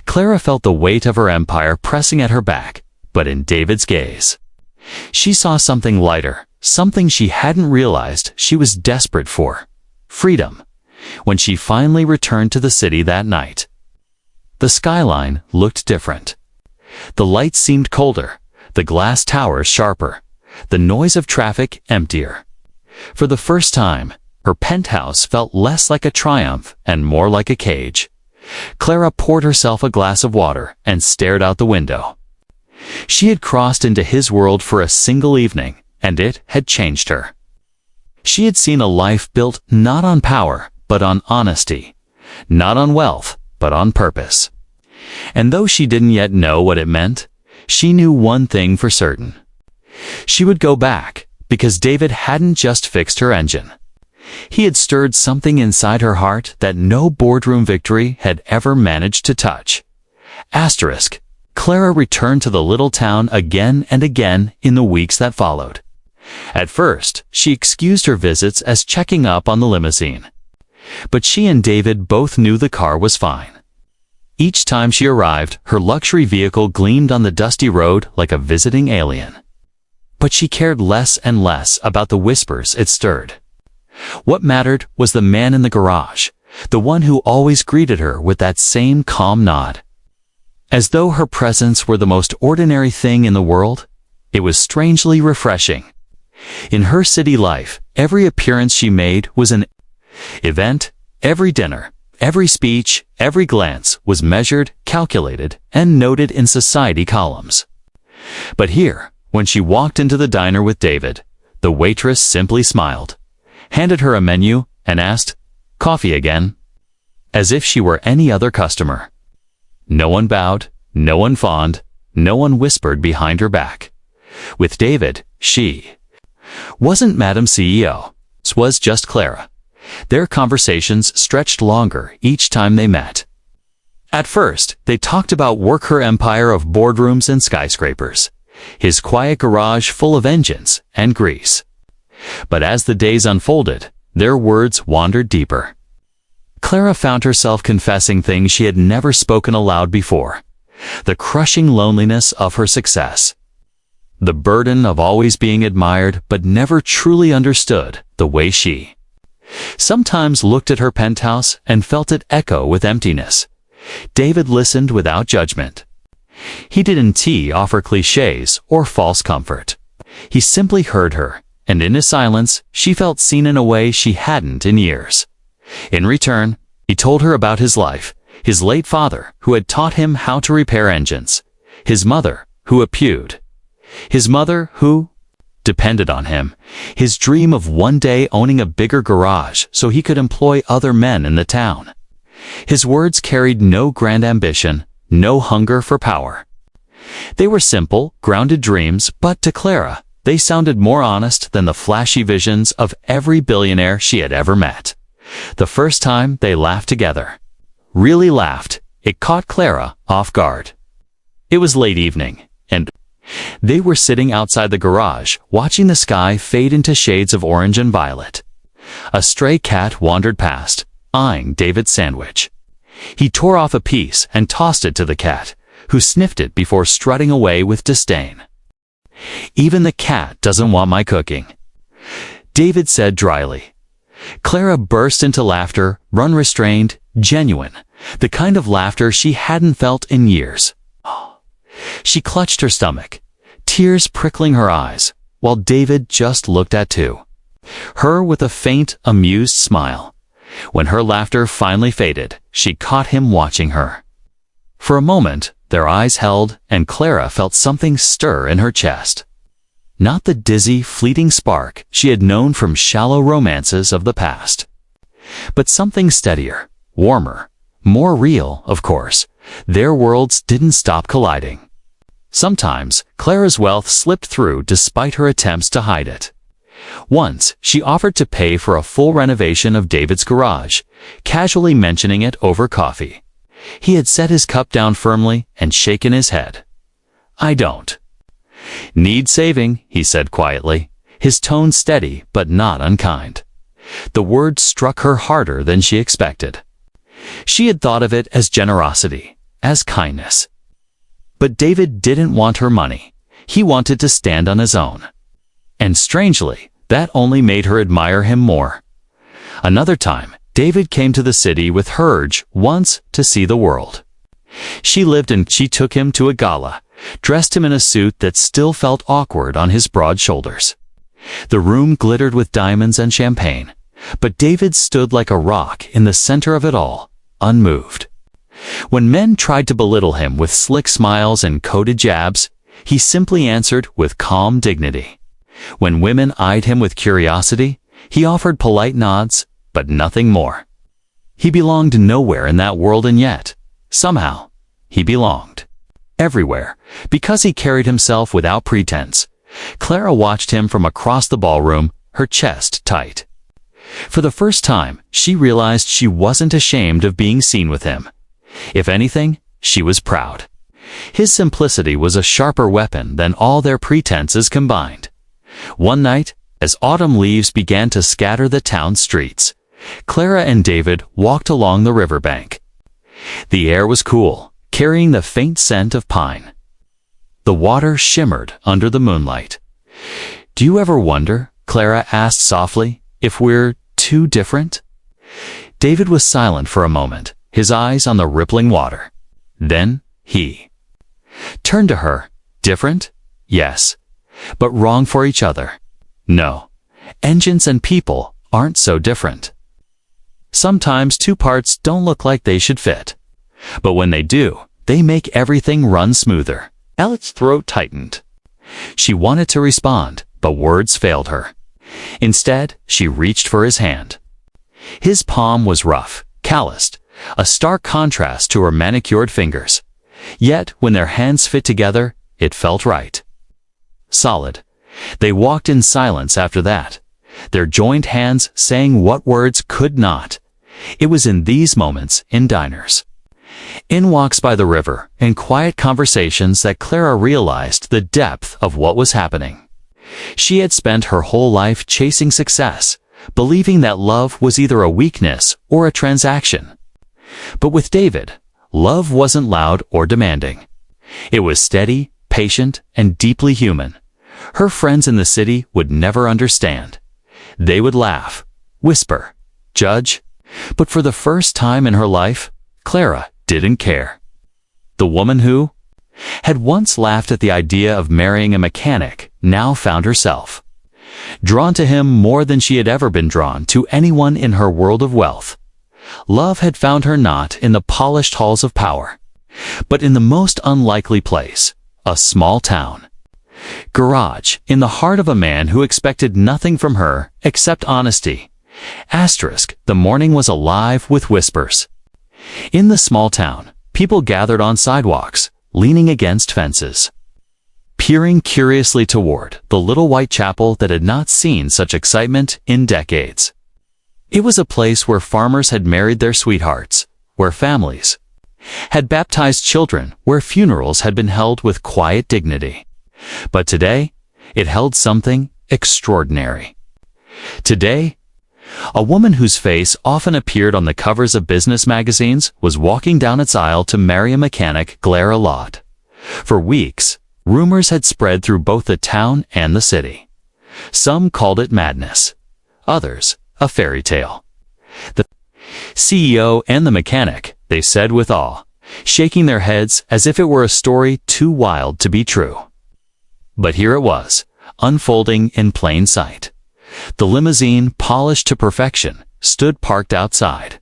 Clara felt the weight of her empire pressing at her back, but in David's gaze, she saw something lighter, something she hadn't realized she was desperate for. Freedom. When she finally returned to the city that night, the skyline looked different. The lights seemed colder, the glass towers sharper, the noise of traffic emptier. For the first time, her penthouse felt less like a triumph and more like a cage. Clara poured herself a glass of water and stared out the window. She had crossed into his world for a single evening, and it had changed her. She had seen a life built not on power, but on honesty, not on wealth, but on purpose. And though she didn't yet know what it meant, she knew one thing for certain. She would go back, because David hadn't just fixed her engine. He had stirred something inside her heart that no boardroom victory had ever managed to touch. Asterisk. Clara returned to the little town again and again in the weeks that followed. At first, she excused her visits as checking up on the limousine. But she and David both knew the car was fine. Each time she arrived, her luxury vehicle gleamed on the dusty road like a visiting alien. But she cared less and less about the whispers it stirred. What mattered was the man in the garage, the one who always greeted her with that same calm nod. As though her presence were the most ordinary thing in the world, it was strangely refreshing. In her city life, every appearance she made was an event. Every dinner, every speech, every glance was measured, calculated, and noted in society columns. But here, when she walked into the diner with David, the waitress simply smiled, handed her a menu, and asked, "Coffee again?" as if she were any other customer. No one bowed, no one fawned, no one whispered behind her back. With David, she wasn't Madam CEO. It was just Clara. Their conversations stretched longer each time they met. At first, they talked about her empire of boardrooms and skyscrapers, his quiet garage full of engines and grease. But as the days unfolded, their words wandered deeper. Clara found herself confessing things she had never spoken aloud before. The crushing loneliness of her success. The burden of always being admired but never truly understood the way she sometimes looked at her penthouse and felt it echo with emptiness. David listened without judgment. He didn't offer cliches or false comfort. He simply heard her, and in his silence, she felt seen in a way she hadn't in years. In return, he told her about his life, his late father, who had taught him how to repair engines, his mother, who his mother, who depended on him, his dream of one day owning a bigger garage so he could employ other men in the town. His words carried no grand ambition, no hunger for power. They were simple, grounded dreams, but to Clara, they sounded more honest than the flashy visions of every billionaire she had ever met. The first time they laughed together, really laughed, it caught Clara off guard. It was late evening, and they were sitting outside the garage, watching the sky fade into shades of orange and violet. A stray cat wandered past, eyeing David's sandwich. He tore off a piece and tossed it to the cat, who sniffed it before strutting away with disdain. "Even the cat doesn't want my cooking," David said dryly. Clara burst into laughter, unrestrained, genuine, the kind of laughter she hadn't felt in years. She clutched her stomach, tears prickling her eyes, while David just looked at too. Her with a faint, amused smile. When her laughter finally faded, she caught him watching her. For a moment, their eyes held, and Clara felt something stir in her chest. Not the dizzy, fleeting spark she had known from shallow romances of the past, but something steadier, warmer, more real, of course. Their worlds didn't stop colliding. Sometimes, Clara's wealth slipped through despite her attempts to hide it. Once, she offered to pay for a full renovation of David's garage, casually mentioning it over coffee. He had set his cup down firmly and shaken his head. "I don't need saving," he said quietly, his tone steady but not unkind. The word struck her harder than she expected. She had thought of it as generosity, as kindness. But David didn't want her money. He wanted to stand on his own. And strangely, that only made her admire him more. Another time, David came to the city with Herge once to see the world. She lived and she took him to a gala, dressed him in a suit that still felt awkward on his broad shoulders. The room glittered with diamonds and champagne, but David stood like a rock in the center of it all, unmoved. When men tried to belittle him with slick smiles and coded jabs, he simply answered with calm dignity. When women eyed him with curiosity, he offered polite nods, but nothing more. He belonged nowhere in that world, and yet, somehow, he belonged everywhere, because he carried himself without pretense. Clara watched him from across the ballroom, her chest tight. For the first time, she realized she wasn't ashamed of being seen with him. If anything, she was proud. His simplicity was a sharper weapon than all their pretenses combined. One night, as autumn leaves began to scatter the town streets, Clara and David walked along the riverbank. The air was cool, carrying the faint scent of pine. The water shimmered under the moonlight. "Do you ever wonder," Clara asked softly, "if we're too different?" David was silent for a moment, his eyes on the rippling water. Then he turned to her. "Different? Yes. But wrong for each other. No. Engines and people aren't so different. Sometimes two parts don't look like they should fit. But when they do, they make everything run smoother." Elliot's throat tightened. She wanted to respond, but words failed her. Instead, she reached for his hand. His palm was rough, calloused, a stark contrast to her manicured fingers. Yet, when their hands fit together, it felt right. Solid. They walked in silence after that, their joined hands saying what words could not. It was in these moments, in diners, in walks by the river, in quiet conversations, that Clara realized the depth of what was happening. She had spent her whole life chasing success, believing that love was either a weakness or a transaction. But with David, love wasn't loud or demanding. It was steady, patient, and deeply human. Her friends in the city would never understand. They would laugh, whisper, judge. But for the first time in her life, Clara didn't care. The woman who had once laughed at the idea of marrying a mechanic now found herself drawn to him more than she had ever been drawn to anyone in her world of wealth. Love had found her not in the polished halls of power, but in the most unlikely place, a small town. Garage, in the heart of a man who expected nothing from her except honesty. Asterisk, the morning was alive with whispers. In the small town, people gathered on sidewalks, leaning against fences, peering curiously toward the little white chapel that had not seen such excitement in decades. It was a place where farmers had married their sweethearts, where families had baptized children, where funerals had been held with quiet dignity. But today, it held something extraordinary. Today, a woman whose face often appeared on the covers of business magazines was walking down its aisle to marry a mechanic glare a lot. For weeks, rumors had spread through both the town and the city. Some called it madness, others a fairy tale. The CEO and the mechanic, they said with awe, shaking their heads as if it were a story too wild to be true. But here it was, unfolding in plain sight. The limousine, polished to perfection, stood parked outside.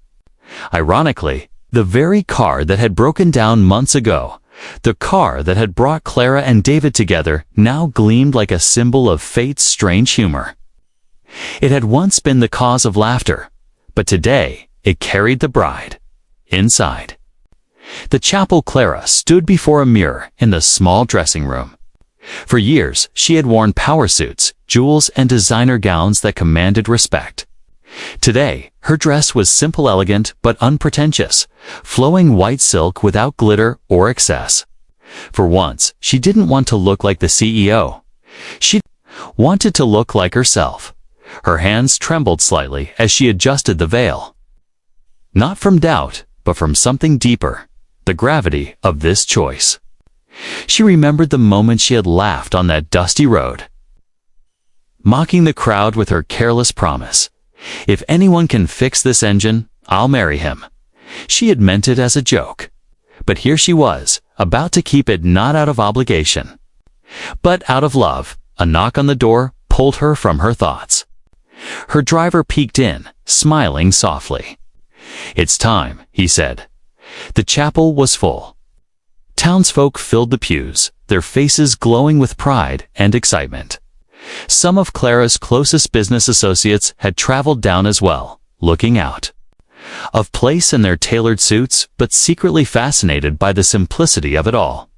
Ironically, the very car that had broken down months ago, the car that had brought Clara and David together, now gleamed like a symbol of fate's strange humor. It had once been the cause of laughter, but today it carried the bride inside. The chapel Clara stood before a mirror in the small dressing room. For years, she had worn power suits, jewels, and designer gowns that commanded respect. Today, her dress was simple, elegant, but unpretentious, flowing white silk without glitter or excess. For once, she didn't want to look like the CEO. She wanted to look like herself. Her hands trembled slightly as she adjusted the veil. Not from doubt, but from something deeper, the gravity of this choice. She remembered the moment she had laughed on that dusty road, mocking the crowd with her careless promise. If anyone can fix this engine, I'll marry him. She had meant it as a joke. But here she was, about to keep it not out of obligation, but out of love. A knock on the door pulled her from her thoughts. Her driver peeked in, smiling softly. "It's time," he said. The chapel was full. Townsfolk filled the pews, their faces glowing with pride and excitement. Some of Clara's closest business associates had traveled down as well, looking out of place in their tailored suits, but secretly fascinated by the simplicity of it all.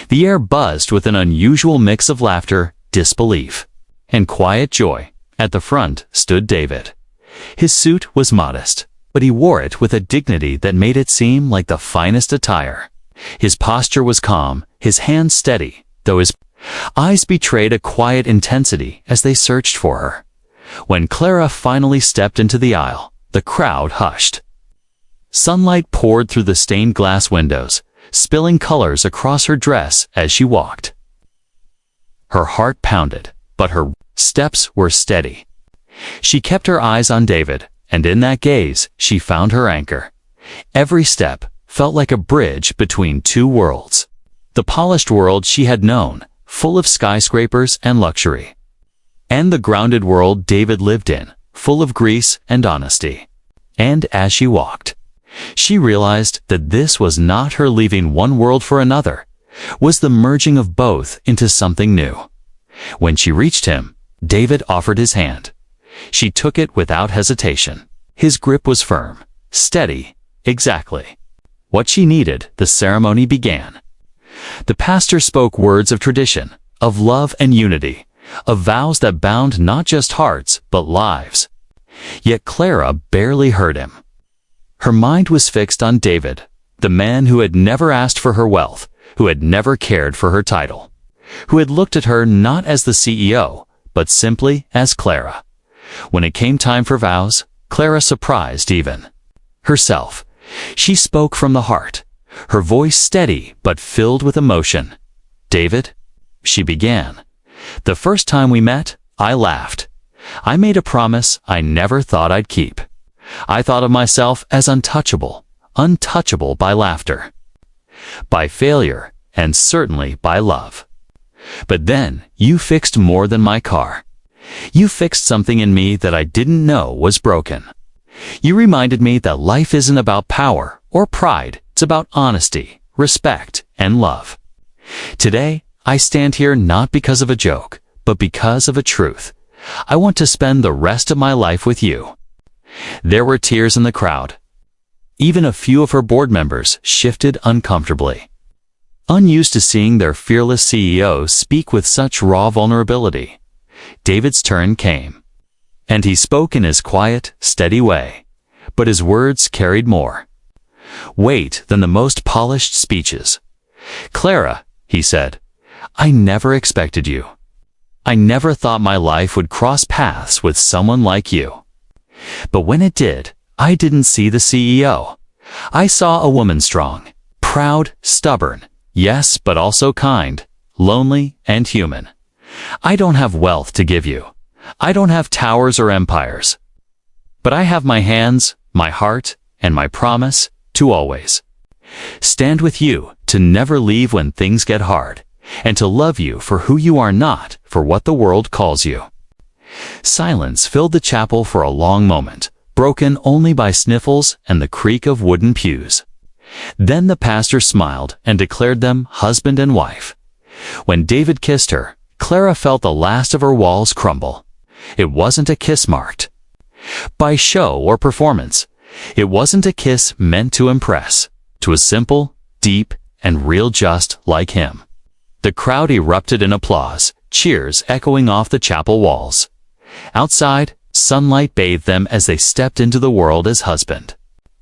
The air buzzed with an unusual mix of laughter, disbelief, and quiet joy. At the front stood David. His suit was modest, but he wore it with a dignity that made it seem like the finest attire. His posture was calm, his hands steady, though his eyes betrayed a quiet intensity as they searched for her. When Clara finally stepped into the aisle, the crowd hushed. Sunlight poured through the stained glass windows, spilling colors across her dress as she walked. Her heart pounded, but her steps were steady. She kept her eyes on David, and in that gaze, she found her anchor. Every step felt like a bridge between two worlds. The polished world she had known, full of skyscrapers and luxury, and the grounded world David lived in, full of grease and honesty. And as she walked, she realized that this was not her leaving one world for another, was the merging of both into something new. When she reached him, David offered his hand. She took it without hesitation. His grip was firm, steady, exactly what she needed. The ceremony began. The pastor spoke words of tradition, of love and unity, of vows that bound not just hearts, but lives. Yet Clara barely heard him. Her mind was fixed on David, the man who had never asked for her wealth, who had never cared for her title, who had looked at her not as the CEO, but simply as Clara. When it came time for vows, Clara surprised even herself. She spoke from the heart, her voice steady but filled with emotion. "David," she began, "the first time we met, I laughed. I made a promise I never thought I'd keep. I thought of myself as untouchable, untouchable by laughter, by failure, and certainly by love. But then you fixed more than my car. You fixed something in me that I didn't know was broken. You reminded me that life isn't about power or pride, it's about honesty, respect, and love. Today, I stand here not because of a joke, but because of a truth. I want to spend the rest of my life with you." There were tears in the crowd. Even a few of her board members shifted uncomfortably. Unused to seeing their fearless CEO speak with such raw vulnerability, David's turn came. And he spoke in his quiet, steady way, but his words carried more weight than the most polished speeches. "Clara," he said, "I never expected you. I never thought my life would cross paths with someone like you. But when it did, I didn't see the CEO. I saw a woman strong, proud, stubborn, yes, but also kind, lonely, and human. I don't have wealth to give you. I don't have towers or empires. But I have my hands, my heart, and my promise to always stand with you, to never leave when things get hard, and to love you for who you are, not for what the world calls you." Silence filled the chapel for a long moment, broken only by sniffles and the creak of wooden pews. Then the pastor smiled and declared them husband and wife. When David kissed her, Clara felt the last of her walls crumble. It wasn't a kiss marked by show or performance. It wasn't a kiss meant to impress. It was simple, deep, and real, just like him. The crowd erupted in applause, cheers echoing off the chapel walls. Outside, sunlight bathed them as they stepped into the world as husband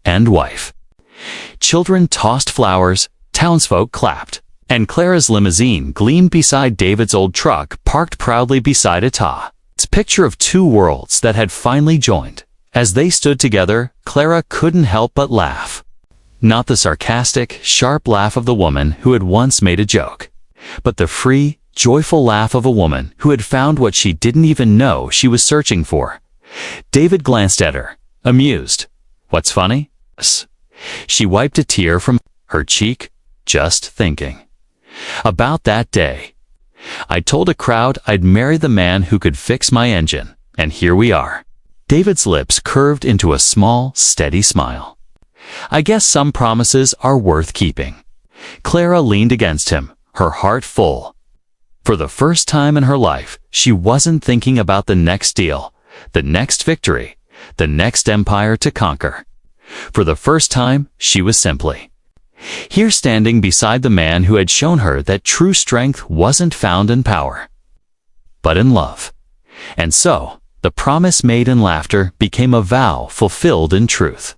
and wife. Children tossed flowers, townsfolk clapped, and Clara's limousine gleamed beside David's old truck parked proudly beside it. It's a picture of two worlds that had finally joined. As they stood together, Clara couldn't help but laugh. Not the sarcastic, sharp laugh of the woman who had once made a joke, but the free, joyful laugh of a woman who had found what she didn't even know she was searching for. David glanced at her, amused. "What's funny?" She wiped a tear from her cheek, just thinking about that day. "I told a crowd I'd marry the man who could fix my engine, and here we are." David's lips curved into a small, steady smile. "I guess some promises are worth keeping." Clara leaned against him, her heart full. For the first time in her life, she wasn't thinking about the next deal, the next victory, the next empire to conquer. For the first time, she was simply here, standing beside the man who had shown her that true strength wasn't found in power, but in love. And so, the promise made in laughter became a vow fulfilled in truth.